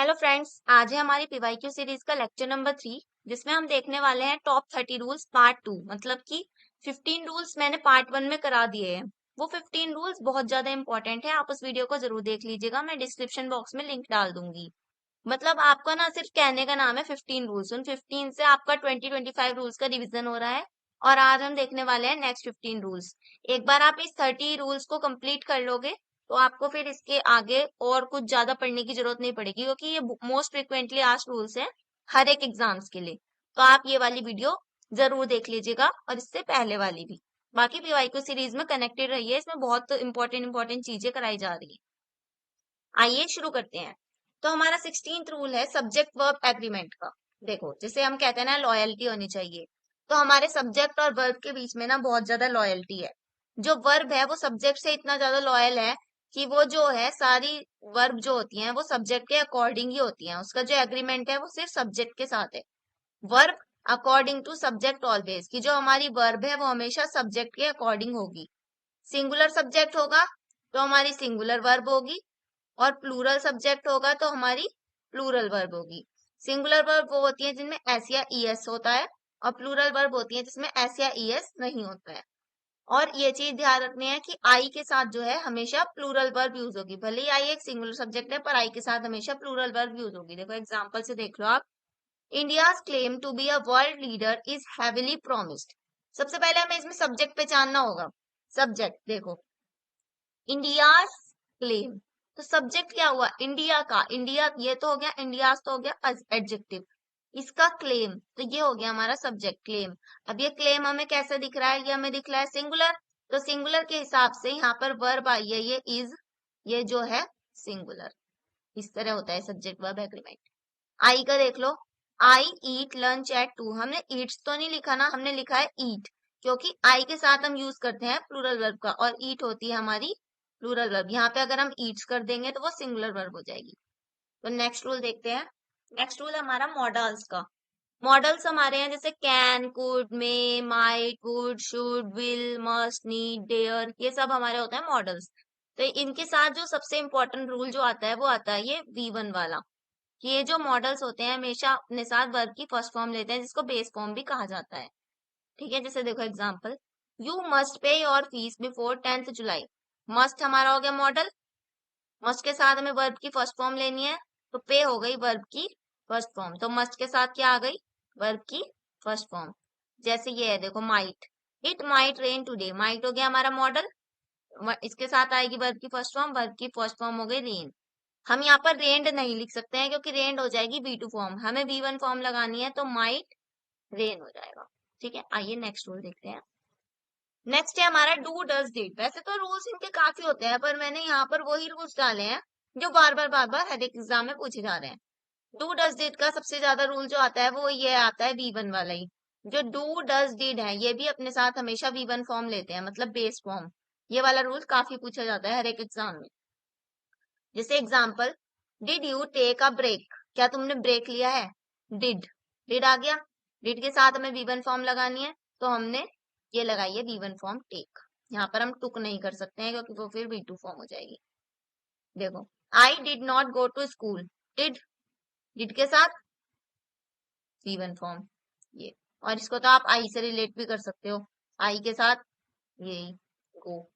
Hello friends, आज है हमारी पीवाईक्यू सीरीज का लेक्चर नंबर 3 जिसमें हम देखने वाले हैं टॉप 30 रूल्स पार्ट 2। मतलब कि 15 रूल्स मैंने पार्ट 1 में करा दिए हैं। वो 15 रूल्स बहुत ज्यादा इंपॉर्टेंट है, आप उस वीडियो को जरूर देख लीजिएगा। मैं डिस्क्रिप्शन बॉक्स में लिंक डाल दूंगी। मतलब आपका ना सिर्फ कहने का नाम है 15 रूल्स, उन 15 से आपका 20-25 रूल्स का रिवीजन हो रहा है। और आज हम देखने वाले हैं नेक्स्ट 15 रूल्स। एक बार आप इस 30 रूल्स को कंप्लीट कर लोगे तो आपको फिर इसके आगे और कुछ ज्यादा पढ़ने की जरूरत नहीं पड़ेगी, क्योंकि ये मोस्ट फ्रिक्वेंटली आस्क्ड रूल्स हैं हर एक एग्जाम्स के लिए। तो आप ये वाली वीडियो जरूर देख लीजिएगा और इससे पहले वाली भी। बाकी पीवाईक्यू सीरीज में कनेक्टेड रहिए, इसमें बहुत इंपॉर्टेंट चीजें कराई जा रही है। आइए शुरू करते हैं। तो हमारा 16th रूल है सब्जेक्ट वर्ब एग्रीमेंट का। देखो, जैसे हम कहते हैं ना लॉयल्टी होनी चाहिए, तो हमारे सब्जेक्ट और वर्ब के बीच में ना बहुत ज्यादा लॉयल्टी है। जो वर्ब है वो सब्जेक्ट से इतना ज्यादा लॉयल है कि वो जो है सारी वर्ब जो होती हैं वो सब्जेक्ट के अकॉर्डिंग ही होती हैं। उसका जो एग्रीमेंट है वो सिर्फ सब्जेक्ट के साथ है। Verb according to subject always, की जो हमारी वर्ब है वो हमेशा सब्जेक्ट के अकॉर्डिंग होगी। सिंगुलर सब्जेक्ट होगा तो हमारी सिंगुलर वर्ब होगी, और प्लूरल सब्जेक्ट होगा तो हमारी प्लूरल वर्ब होगी। सिंगुलर वर्ब वो होती है जिनमें एस या ईएस होता है, और प्लूरल वर्ब होती है जिसमें एस या ईएस नहीं होता है। और ये चीज ध्यान रखनी है कि आई के साथ जो है हमेशा प्लूरल वर्ब यूज होगी। भले ही आई एक सिंगुलर सब्जेक्ट है पर आई के साथ हमेशा प्लूरल वर्ब यूज होगी। देखो एग्जाम्पल से देख लो आप। India's claim to be a world leader is heavily promised. सबसे पहले हमें इसमें सब्जेक्ट पहचानना होगा। सब्जेक्ट देखो, इंडियाज क्लेम, तो सब्जेक्ट क्या हुआ इंडिया का। इंडिया ये तो हो गया, इंडियाज तो हो गया एडजेक्टिव। इसका क्लेम तो ये हो गया हमारा सब्जेक्ट क्लेम। अब ये क्लेम हमें कैसे दिख रहा है, ये हमें दिख रहा है सिंगुलर, तो सिंगुलर के हिसाब से यहाँ पर वर्ब आई है, ये इज, ये जो है सिंगुलर। इस तरह होता है सब्जेक्ट वर्ब एग्रीमेंट। आई का देख लो, आई ईट लंच एट 2। हमने ईट्स तो नहीं लिखा ना, हमने लिखा है ईट, क्योंकि आई के साथ हम यूज करते हैं प्लूरल वर्ब का, और ईट होती है हमारी प्लूरल वर्ब। यहाँ पे अगर हम ईट्स कर देंगे तो वो सिंगुलर वर्ब हो जाएगी। तो नेक्स्ट रूल देखते हैं। नेक्स्ट रूल हमारा मॉडल्स का। मॉडल्स हमारे हैं जैसे can, could, may, might, would, should, will, must, need, dare, ये सब हमारे होते हैं मॉडल्स। तो इनके साथ जो सबसे इंपॉर्टेंट रूल जो आता है वो आता है ये V1 वाला, कि ये जो मॉडल्स होते हैं हमेशा अपने साथ वर्ब की फर्स्ट फॉर्म लेते हैं, जिसको बेस फॉर्म भी कहा जाता है। ठीक है, जैसे देखो example, you must pay your fees before 10th July. Must हमारा हो गया मॉडल, मस्ट के साथ हमें वर्ब की फर्स्ट फॉर्म लेनी है, तो पे हो गई वर्ब की फर्स्ट फॉर्म, तो मस्ट के साथ क्या आ गई, वर्ब की फर्स्ट फॉर्म। जैसे ये है देखो, might, it might rain today, might हो गया हमारा मॉडल, इसके साथ आएगी वर्ब की फर्स्ट फॉर्म, वर्ब की फर्स्ट फॉर्म हो गई रेन। हम यहाँ पर रेंड नहीं लिख सकते हैं क्योंकि रेंड हो जाएगी V2 फॉर्म, हमें V1 फॉर्म लगानी है, तो माइट रेन हो जाएगा। ठीक है, आइए नेक्स्ट रूल देखते हैं। नेक्स्ट है हमारा डू डज डिड। वैसे तो रूल्स इनके काफी होते हैं, पर मैंने यहाँ पर वही रूल्स डाले हैं जो बार बार हर एक एग्जाम में पूछे जा रहे हैं। डू डज डिड का सबसे ज्यादा रूल जो आता है वो ये आता है V1 वाला ही। जो डू डज डिड है ये भी अपने साथ हमेशा V1 फॉर्म लेते हैं, मतलब बेस फॉर्म। ये वाला रूल काफी पूछा जाता है हर एक एग्जाम में। जैसे example, did you take a break, क्या तुमने ब्रेक लिया है, डिड, डिड आ गया। डिड के साथ हमें V1 फॉर्म लगानी है, तो हमने ये लगाई है V1 फॉर्म टेक। यहाँ पर हम टुक नहीं कर सकते हैं क्योंकि वो फिर V2 फॉर्म हो जाएगी। देखो, I did not go to school, did, did के साथ V1 फॉर्म ये। और इसको तो आप आई से रिलेट भी कर सकते हो, आई के साथ यही गो,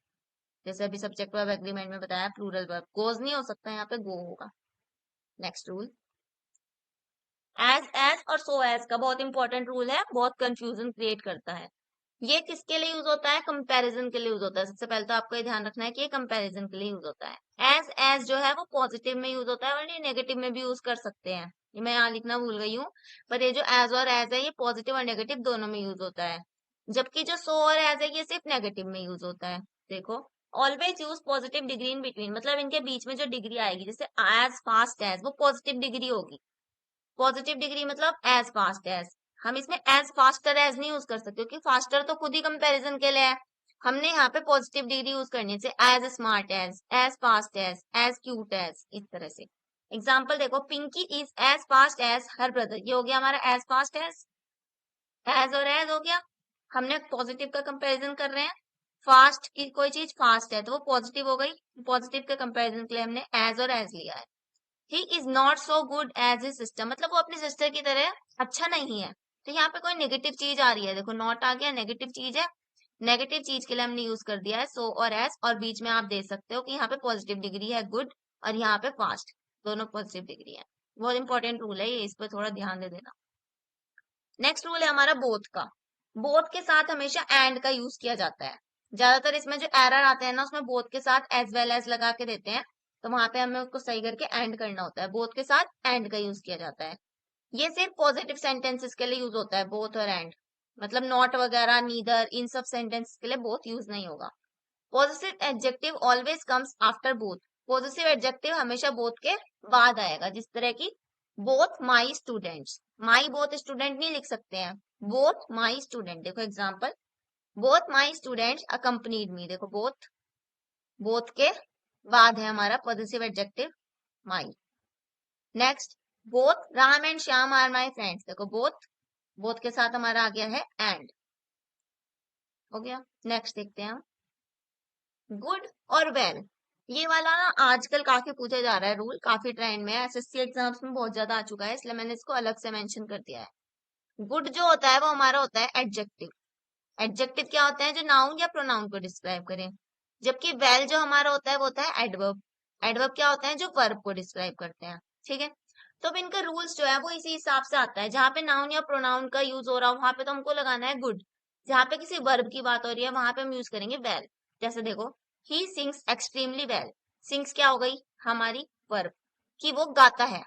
जैसे अभी सब्जेक्ट वर्ब एग्रीमेंट में बताया प्लूरल वर्ब, गोज नहीं हो सकता, यहाँ पे गो होगा। नेक्स्ट रूल, एज और सो एज का बहुत इंपॉर्टेंट रूल है, बहुत कंफ्यूजन क्रिएट करता है। ये किसके लिए यूज होता है, कंपैरिजन के लिए यूज होता है। सबसे पहले तो आपको ये ध्यान रखना है कि ये कंपैरिजन के लिए यूज होता है। एज जो है वो पॉजिटिव में यूज होता है, और ये नेगेटिव में भी यूज कर सकते हैं। ये मैं यहाँ लिखना भूल गई हूँ, पर ये जो एज और एज है ये पॉजिटिव और नेगेटिव दोनों में यूज होता है। जबकि जो सो और एज है ये सिर्फ नेगेटिव में यूज होता है। देखो, always use positive degree in between, मतलब इनके बीच में जो डिग्री आएगी, जैसे एज फास्ट एज, वो पॉजिटिव डिग्री होगी। पॉजिटिव डिग्री मतलब एज फास्ट एज। हम इसमें एज फास्टर एज नहीं यूज कर सकते क्योंकि फास्टर तो खुद ही कंपैरिजन के लिए है। हमने यहाँ पे पॉजिटिव डिग्री यूज करनी है, जैसे as smart as fast as cute as, इस तरह से। एग्जाम्पल देखो, Pinky is as fast as her brother, ये हो गया हमारा एज फास्ट एज और एज हो गया। हमने पॉजिटिव का कंपैरिजन कर रहे हैं, फास्ट की कोई चीज फास्ट है तो वो पॉजिटिव हो गई, पॉजिटिव के कंपैरिजन के लिए हमने एज और एज लिया है। He is not so good as his sister, मतलब वो अपनी सिस्टर की तरह अच्छा नहीं है। तो यहाँ पे कोई नेगेटिव चीज आ रही है, देखो नॉट आ गया, नेगेटिव चीज है, नेगेटिव चीज के लिए हमने यूज कर दिया है सो और एस, और बीच में आप देख सकते हो कि यहाँ पे पॉजिटिव डिग्री है गुड, और यहाँ पे फास्ट, दोनों पॉजिटिव डिग्री है। बहुत इंपॉर्टेंट रूल है ये, इस पर थोड़ा ध्यान दे देना। नेक्स्ट रूल है हमारा बोथ का। बोथ के साथ हमेशा एंड का यूज किया जाता है। ज्यादातर इसमें जो एरर आते हैं ना, उसमें बोथ के साथ एज वेल एज लगा के देते हैं, तो वहां पे हमें उसको सही करके एंड करना होता है। बोथ के साथ एंड का यूज किया जाता है। ये सिर्फ पॉजिटिव सेंटेंसेस के लिए यूज होता है बोथ और एंड, मतलब नॉट वगैरह, नीदर, इन सब सेंटेंस के लिए बोथ यूज नहीं होगा। Positive adjective always comes after both. Positive adjective हमेशा बोथ के बाद आएगा, जिस तरह की both my students, my both student नहीं लिख सकते हैं, बोथ माई स्टूडेंट। देखो example, both my students accompanied me, देखो बोथ, बोथ के बाद है हमारा positive adjective my. Next, both Ram and Shyam are my friends, देखो बोथ, बोथ के साथ हमारा आ गया है एंड, हो गया। नेक्स्ट देखते हैं हम, गुड और वेल। ये वाला ना आजकल काफी पूछा जा रहा है रूल, काफी ट्रेंड में है, एसएससी एग्जाम्स में बहुत ज्यादा आ चुका है, इसलिए मैंने इसको अलग से मेंशन कर दिया है। गुड जो होता है वो हमारा होता है एडजेक्टिव। एडजेक्टिव क्या होता है, जो नाउन या प्रोनाउन को डिस्क्राइब करें, जबकि वेल जो हमारा होता है वो होता है एडवर्ब। एडवर्ब क्या होता है, जो वर्ब को डिस्क्राइब करते हैं, ठीक है। तो अब इनका रूल्स जो है वो इसी हिसाब से आता है, जहां पे नाउन या प्रोनाउन का यूज हो रहा हो वहां पे तो हमको लगाना है गुड, जहां पे किसी वर्ब की बात हो रही है वहां पे हम यूज करेंगे वेल। जैसे देखो, he sings extremely well, sings क्या हो गई हमारी वर्ब, कि वो गाता है,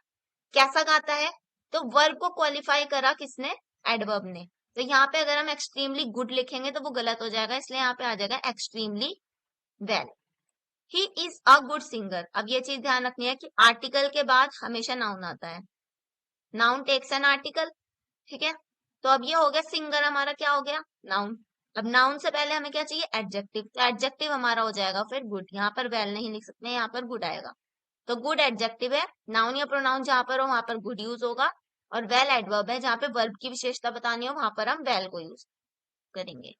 कैसा गाता है, तो वर्ब को क्वालिफाई करा किसने, एडवर्ब ने। तो यहाँ पे अगर हम एक्सट्रीमली गुड लिखेंगे तो वो गलत हो जाएगा, इसलिए यहाँ पे आ जाएगा extremely well. He is a good singer, अब ये चीज ध्यान रखनी है कि आर्टिकल के बाद हमेशा नाउन आता है, नाउन टेक्स एन आर्टिकल, ठीक है। तो अब ये हो गया सिंगर, हमारा क्या हो गया, नाउन। अब नाउन से पहले हमें क्या चाहिए, एडजेक्टिव, तो एडजेक्टिव हमारा हो जाएगा फिर गुड, यहाँ पर वेल नहीं लिख सकते, यहाँ पर गुड आएगा। तो गुड एडजेक्टिव है, नाउन या प्रोनाउन जहां पर हो वहां पर गुड यूज होगा, और वेल एडवर्ब है, जहां पे वर्ब की विशेषता बतानी हो वहां पर हम वेल को यूज करेंगे।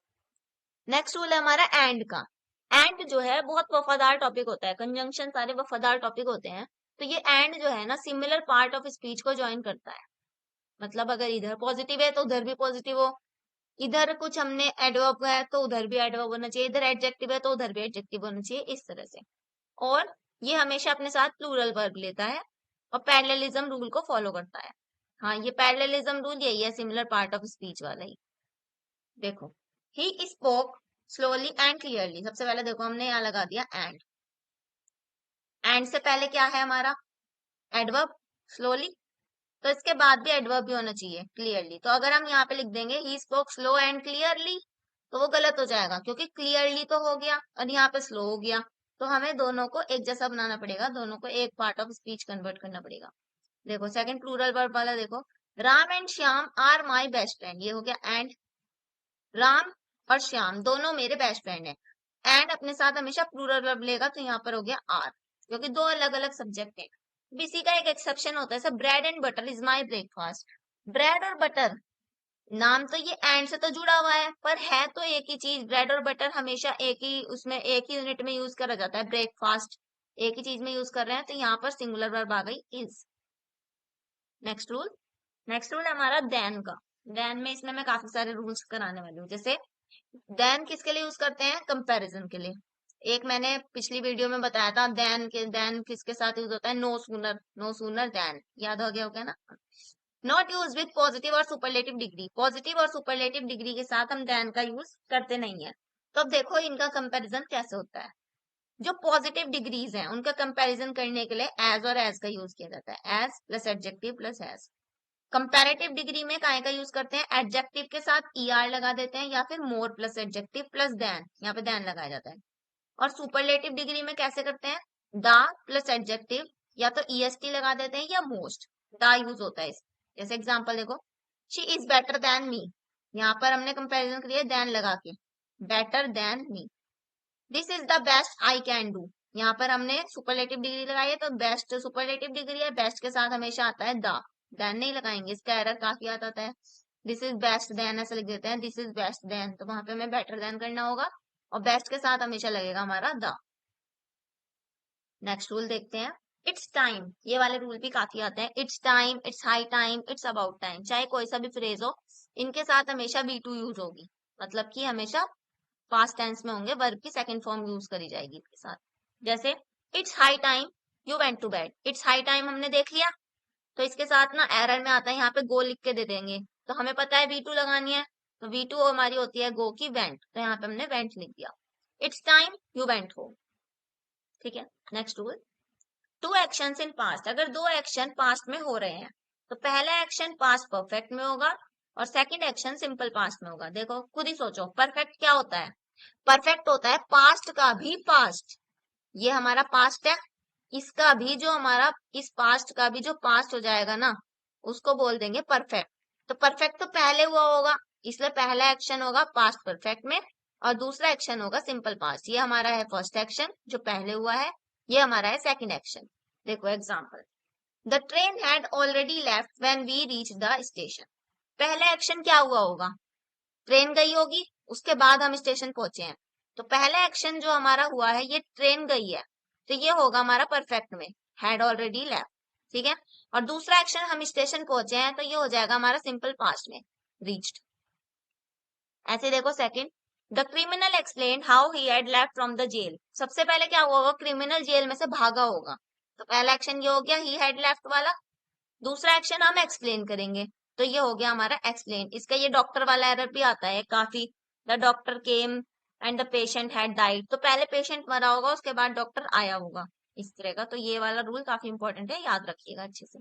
नेक्स्ट रूल है हमारा एंड का। एंड जो है बहुत वफादार टॉपिक होता है, कंजंक्शन सारे वफादार टॉपिक होते हैं, तो ये एंड जो है ना सिमिलर पार्ट ऑफ स्पीच को ज्वाइन करता है। मतलब अगर इधर पॉजिटिव है तो उधर भी पॉजिटिव हो, इधर कुछ हमने एडवर्ब है तो उधर भी एडवर्ब होना चाहिए, इधर एडजेक्टिव है तो उधर भी एडजेक्टिव होना चाहिए, इस तरह से। और ये हमेशा अपने साथ प्लूरल वर्ब लेता है, और पैरेललिज्म रूल को फॉलो करता है। हाँ, ये पैरेललिज्म रूल यही है, सिमिलर पार्ट ऑफ स्पीच वाला ही। देखो, he spoke slowly and clearly, सबसे पहले देखो हमने यहाँ लगा दिया एंड से पहले क्या है हमारा, एडवर्ब स्लोली, तो इसके बाद भी एडवर्ब भी होना चाहिए क्लियरली। तो अगर हम यहाँ पे लिख देंगे he spoke slow and clearly, तो वो गलत हो जाएगा, क्योंकि क्लियरली तो हो गया और यहाँ पे स्लो हो गया, तो हमें दोनों को एक जैसा बनाना पड़ेगा, दोनों को एक पार्ट ऑफ स्पीच कन्वर्ट करना पड़ेगा। देखो सेकंड प्लूरल वर्ब वाला देखो, Ram and Shyam are my best friend, ये हो गया एंड, राम और श्याम दोनों मेरे बेस्ट फ्रेंड हैं। एंड अपने साथ हमेशा प्लूरल वर्ब लेगा, तो यहाँ पर हो गया आर, क्योंकि दो अलग अलग सब्जेक्ट हैं। इसी का एक एक्सेप्शन होता है, bread and butter is my breakfast. Bread और बटर, नाम तो ये एंड से तो जुड़ा हुआ है, पर है तो एक ही चीज, ब्रेड और बटर हमेशा एक ही उसमें एक ही यूनिट में यूज करा जाता है, ब्रेकफास्ट एक ही चीज में यूज कर रहे हैं, तो यहाँ पर सिंगुलर वर्ब आ गई is. Next rule, next rule हमारा देन का। देन में इसमें मैं काफी सारे रूल्स कराने वाली हूँ। जैसे देन किसके लिए यूज करते हैं, कंपैरिजन के लिए। एक मैंने पिछली वीडियो में बताया था, देन किसके साथ यूज होता है, नो सूनर देन, याद हो गया होगा ना। नॉट यूज विथ पॉजिटिव और सुपरलेटिव डिग्री, पॉजिटिव और सुपरलेटिव डिग्री के साथ हम देन का यूज करते नहीं है। तो अब देखो इनका कंपैरिजन कैसे होता है। जो पॉजिटिव डिग्रीज हैं उनका कंपैरिजन करने के लिए एज और एज का यूज किया जाता है, as plus adjective plus as. Comparative degree में काय का यूज करते हैं, एडजेक्टिव के साथ ईआर लगा देते हैं, या फिर मोर प्लस एडजेक्टिव प्लस देन, यहाँ पे देन लगाया जाता है। और सुपरलेटिव डिग्री में कैसे करते हैं, द प्लस एडजेक्टिव, या तो ईएसटी लगा देते हैं या मोस्ट, द यूज होता है। जैसे एग्जांपल देखो, she is better than me, यहाँ पर हमने कंपैरिजन किया देन लगा के, better than me. This is the best I can do, यहाँ पर हमने सुपरलेटिव डिग्री लगाई है, तो बेस्ट सुपरलेटिव डिग्री है, बेस्ट के साथ हमेशा आता है द, देन नहीं लगाएंगे, इसका एरर काफी आता है। दिस इज बेस्ट देन ऐसा लिख देते हैं, दिस इज बेस्ट देन, तो वहां पे हमें बेटर देन करना होगा, और बेस्ट के साथ हमेशा लगेगा हमारा द। नेक्स्ट रूल देखते हैं, इट्स टाइम, ये वाले रूल भी काफी आते हैं। It's time, it's high time, it's about time, चाहे कोई सा भी फ्रेज हो, इनके साथ हमेशा वी टू यूज होगी, मतलब कि हमेशा पास्ट टेंस में होंगे, वर्ब की सेकंड फॉर्म यूज करी जाएगी इसके साथ। जैसे it's high time you went to bed, it's high time हमने देख लिया, तो इसके साथ ना एरर में आता है यहाँ पे गो लिख के दे देंगे, तो हमें पता है वी टू लगानी है, तो वी टू हमारी होती है गो की वेंट, तो यहाँ पे हमने वेंट लिख दिया। It's time you went home. ठीक है, next rule, two actions in past, अगर दो एक्शन पास्ट में हो रहे हैं तो पहला एक्शन पास्ट परफेक्ट में होगा और सेकंड एक्शन सिंपल पास्ट में होगा। देखो खुद ही सोचो, परफेक्ट क्या होता है? परफेक्ट होता है पास्ट का भी पास्ट, ये हमारा पास्ट है, इसका भी जो हमारा इस पास्ट का भी जो पास्ट हो जाएगा ना, उसको बोल देंगे परफेक्ट। तो परफेक्ट तो पहले हुआ होगा, इसलिए पहला एक्शन होगा पास्ट परफेक्ट में और दूसरा एक्शन होगा सिंपल पास्ट। ये हमारा है फर्स्ट एक्शन जो पहले हुआ है, ये हमारा है सेकंड एक्शन। देखो example, the train had already left when we reach the station. पहला एक्शन क्या हुआ होगा? ट्रेन गई होगी, उसके बाद हम स्टेशन पहुंचे हैं, तो पहला एक्शन जो हमारा हुआ है ये ट्रेन गई है, तो ये होगा हमारा परफेक्ट में, हैड ऑलरेडी लेफ्ट। ठीक है, और दूसरा एक्शन हम स्टेशन पहुंचे हैं, तो ये हो जाएगा हमारा सिंपल पास्ट में, रीच्ड। ऐसे देखो second, the criminal explained how he had left from the jail. सबसे पहले क्या हुआ होगा? क्रिमिनल जेल में से भागा होगा, तो पहला एक्शन ये हो गया ही हैड लेफ्ट वाला। दूसरा एक्शन हम एक्सप्लेन करेंगे, तो ये हो गया हमारा एक्सप्लेन। इसका ये डॉक्टर वाला एरर भी आता है काफी, the doctor came and the patient had died, तो पहले पेशेंट मरा होगा उसके बाद डॉक्टर आया होगा, इस तरह का। तो ये वाला रूल काफी इंपॉर्टेंट है, याद रखिएगा अच्छे से।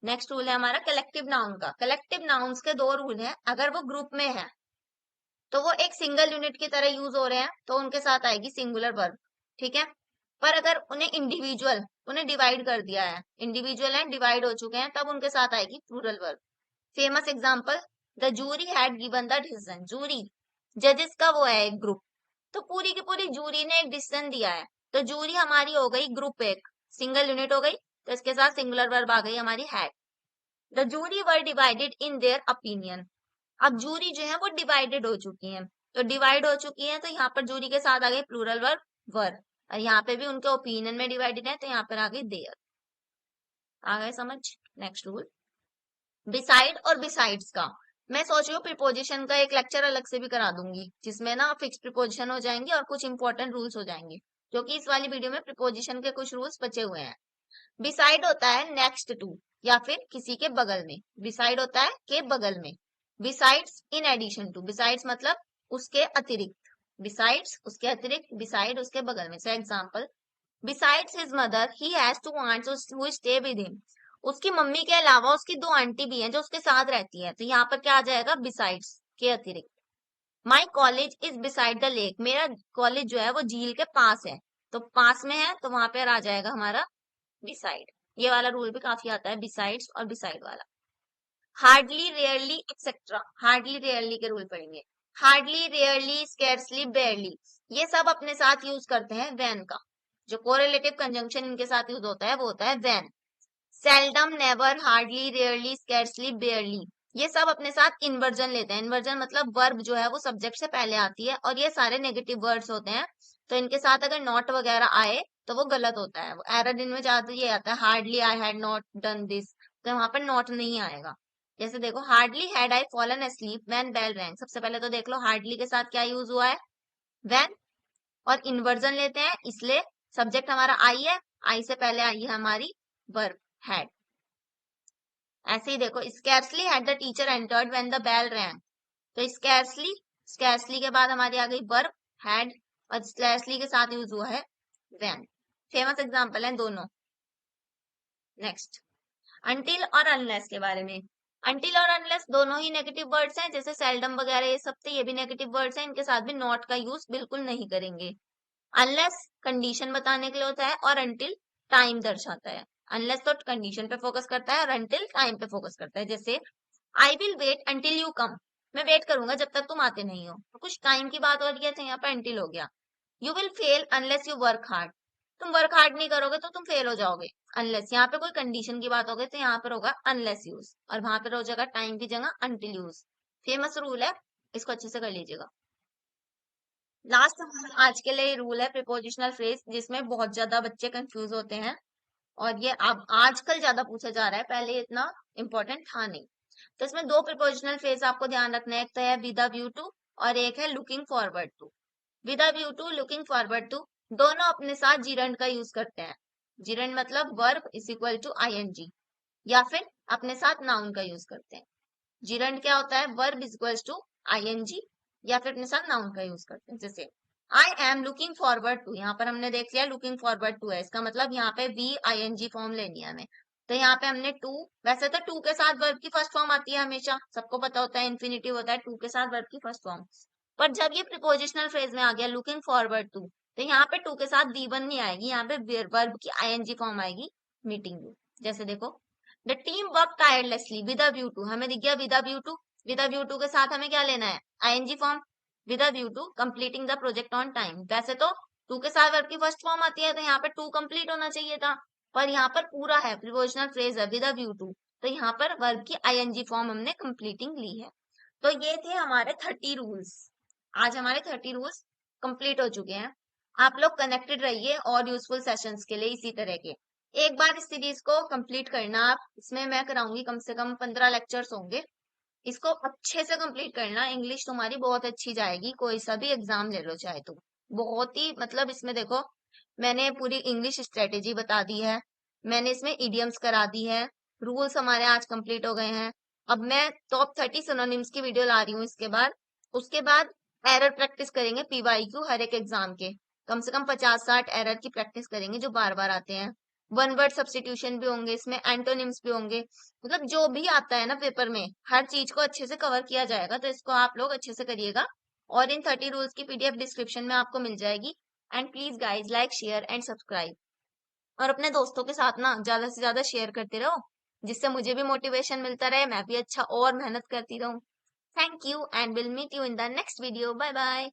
नेक्स्ट रूल है हमारा कलेक्टिव नाउन का। कलेक्टिव नाउन्स के दो रूल हैं, अगर वो ग्रुप में है तो वो एक सिंगल यूनिट की तरह यूज हो रहे हैं, तो उनके साथ आएगी सिंगुलर वर्ब। ठीक है, पर अगर उन्हें इंडिविजुअल, उन्हें डिवाइड कर दिया है, इंडिविजुअल एंड डिवाइड हो चुके हैं, तब उनके साथ आएगी plural verb. Famous example, the jury had given the decision. Jury जजेस का वो है एक ग्रुप, तो पूरी की पूरी जूरी ने एक डिसीजन दिया है, तो जूरी हमारी हो गई ग्रुप, एक सिंगल यूनिट हो गई, तो इसके साथ सिंगुलर वर्ब आ गई हमारी had. The jury were divided in their opinion. अब जूरी जो है वो डिवाइडेड हो चुकी है, तो डिवाइड हो चुकी है, तो यहाँ पर जूरी के साथ आ गई प्लूरल वर्ब वर, और यहाँ पे भी उनके ओपिनियन में डिवाइडेड है, तो यहाँ पर आ गई देयर। आ गए समझ? नेक्स्ट रूल, बिसाइड और बिसाइड्स का। मैं सोच रही हूँ प्रीपोजिशन का एक लेक्चर अलग से भी करा दूंगी, जिसमें ना फिक्स प्रीपोजिशन हो जाएंगे और कुछ इंपॉर्टेंट रूल्स हो जाएंगे, क्योंकि इस वाली वीडियो में प्रीपोजिशन के कुछ रूल्स बचे हुए हैं। बिसाइड होता है नेक्स्ट टू, या फिर किसी के बगल में, बिसाइड होता है के बगल में। Besides in addition to, besides मतलब उसके अतिरिक्त, बिसाइड्स उसके अतिरिक्त, बिसाइड उसके बगल में। For example, besides his mother he has two aunts who stay with him. उसकी मम्मी के अलावा उसकी दो आंटी भी हैं जो उसके साथ रहती हैं, तो यहाँ पर क्या आ जाएगा? बिसाइड्स के अतिरिक्त। My college is beside the lake, मेरा कॉलेज जो है वो झील के पास है, तो पास में है, तो वहां पर आ जाएगा हमारा बिसाइड। ये वाला रूल भी काफी आता है, बिसाइड्स और बिसाइड वाला। Hardly, rarely, etcetera, hardly rarely के रूल पढ़ेंगे। हार्डली, रेयरली, स्कैर्सली, बेयरली, ये सब अपने साथ यूज करते हैं वैन का। जो कोरिलेटिव कंजंक्शन इनके साथ यूज होता है वो होता है वैन। Seldom, never, hardly, rarely, scarcely, barely, ये सब अपने साथ इन्वर्जन लेते हैं। इन्वर्जन मतलब वर्ब जो है वो सब्जेक्ट से पहले आती है, और ये सारे नेगेटिव वर्ड्स होते हैं, तो इनके साथ अगर नॉट वगैरह आए तो वो गलत होता है। एरर इनमें ज्यादा ये आता है, hardly I had not done this, तो वहां पर नॉट नहीं आएगा। जैसे देखो, hardly had I fallen asleep when bell rang. सबसे पहले तो देख लो हार्डली के साथ क्या यूज हुआ है, व्हेन, और इन्वर्जन लेते हैं, इसलिए सब्जेक्ट हमारा आई है, आई से पहले आई है हमारी वर्ब हैड। ऐसे ही देखो, scarcely had the teacher entered when the bell rang, तो स्कैर्सली, स्कैर्सली के बाद हमारी आ गई वर्ब हैड, और स्कैर्सली के साथ यूज हुआ है व्हेन। फेमस एग्जांपल है दोनों। नेक्स्ट, अनटिल और अनलेस के बारे में। अनटिल और अनलेस दोनों ही नेगेटिव वर्ड्स हैं, जैसे सेल्डम वगैरह ये सब थे, ये भी नेगेटिव वर्ड्स हैं, इनके साथ भी नॉट का यूज बिल्कुल नहीं करेंगे। अनलेस कंडीशन बताने के लिए होता है, और अनटिल टाइम दर्शाता है। अनलेस तो कंडीशन पे फोकस करता है और अनटिल टाइम पे फोकस करता है। जैसे I will wait until you come, मैं वेट करूंगा जब तक तुम आते नहीं हो, तो कुछ टाइम की बात हो रही है, तो यहाँ पे अनटिल हो गया। You will fail unless you work hard, तुम वर्क हार्ड नहीं करोगे तो तुम फेल हो जाओगे। अनलेस यहाँ पे कोई कंडीशन की बात हो गई, तो यहाँ पर होगा अनलेस यूज, और वहां पर हो जाएगा टाइम की जगह अनटिल यूज। फेमस रूल है, इसको अच्छे से कर लीजिएगा। लास्ट हमारा आज के लिए रूल है प्रीपोजिशनल फ्रेज, जिसमें बहुत ज्यादा बच्चे कंफ्यूज होते हैं और ये अब आजकल ज्यादा पूछा जा रहा है, पहले इतना इंपॉर्टेंट था नहीं। तो इसमें दो प्रीपोजिशनल फ्रेज आपको ध्यान रखना है, एक तो है विद अ व्यू टू और एक है looking forward to. With a view to, looking forward to, दोनों अपने साथ जीरंड का यूज करते हैं। जीरंड मतलब verb is equal to ING, या फिर अपने साथ नाउन का यूज करते हैं। जीरंड क्या होता है, verb is equal to ING या फिर अपने साथ नाउन का यूज करते हैं। जैसे I am looking forward to, यहाँ पर हमने देख लिया लुकिंग फॉरवर्ड टू है, इसका मतलब यहाँ पे वी आईएनजी फॉर्म लेनी है हमें। तो यहाँ पे हमने टू, वैसे तो टू के साथ वर्ब की फर्स्ट फॉर्म आती है हमेशा, सबको पता होता है इन्फिनिटिव होता है टू के साथ वर्ब की फर्स्ट फॉर्म। पर जब ये प्रिपोजिशनल फ्रेज में आ गया लुकिंग फॉरवर्ड टू, तो यहाँ पे टू के साथ वी वन नहीं आएगी, यहाँ पे वर्ब की आईएनजी फॉर्म आएगी, मीटिंग यू। जैसे देखो, the team work tirelessly with a view to, हमें दिख गया with a view to, with a view to के साथ हमें क्या लेना है, ING form, with a view to completing the project on time. वैसे तो टू के साथ वर्ब की फर्स्ट फॉर्म आती है, तो यहाँ पर टू कंप्लीट होना चाहिए था, पर यहाँ पर पूरा है प्रिपोजिशनल फ्रेज है विद अ व्यू टू, तो यहाँ पर वर्ब की आईएनजी फॉर्म हमने कंप्लीटिंग ली है। तो ये थे हमारे 30 रूल्स। आज हमारे 30 रूल्स कंप्लीट हो चुके हैं। आप लोग कनेक्टेड रहिए और यूजफुल सेशंस के लिए इसी तरह के। एक बार इस सीरीज को कंप्लीट करना आप, इसमें मैं कराऊंगी कम से कम 15 लेक्चर्स होंगे। इसको अच्छे से कंप्लीट करना, इंग्लिश तुम्हारी बहुत अच्छी जाएगी, कोई सा भी एग्जाम ले लो चाहे तुम। बहुत ही मतलब इसमें देखो, मैंने पूरी इंग्लिश स्ट्रेटेजी बता दी है, मैंने इसमें इडियम्स करा दी है, रूल्स हमारे आज कंप्लीट हो गए हैं। अब मैं टॉप 30 सिनोनिम्स की वीडियो ला रही हूँ इसके बाद। उसके बाद एरर प्रैक्टिस करेंगे पीवाईक्यू हर एक एग्जाम के, कम से कम 50-60 एरर की प्रैक्टिस करेंगे जो बार बार आते हैं। वन वर्ड सब्सटीट्यूशन भी होंगे इसमें, एंटोनिम्स भी होंगे, मतलब जो भी आता है ना पेपर में, हर चीज को अच्छे से कवर किया जाएगा, तो इसको आप लोग अच्छे से करिएगा। और इन 30 रूल्स की पीडीएफ डिस्क्रिप्शन में आपको मिल जाएगी। And please guys like share and subscribe, और अपने दोस्तों के साथ ना ज्यादा से ज्यादा शेयर करते रहो, जिससे मुझे भी मोटिवेशन मिलता रहे, मैं भी अच्छा और मेहनत करती रहूं। Thank you and will meet you in the next video. Bye bye.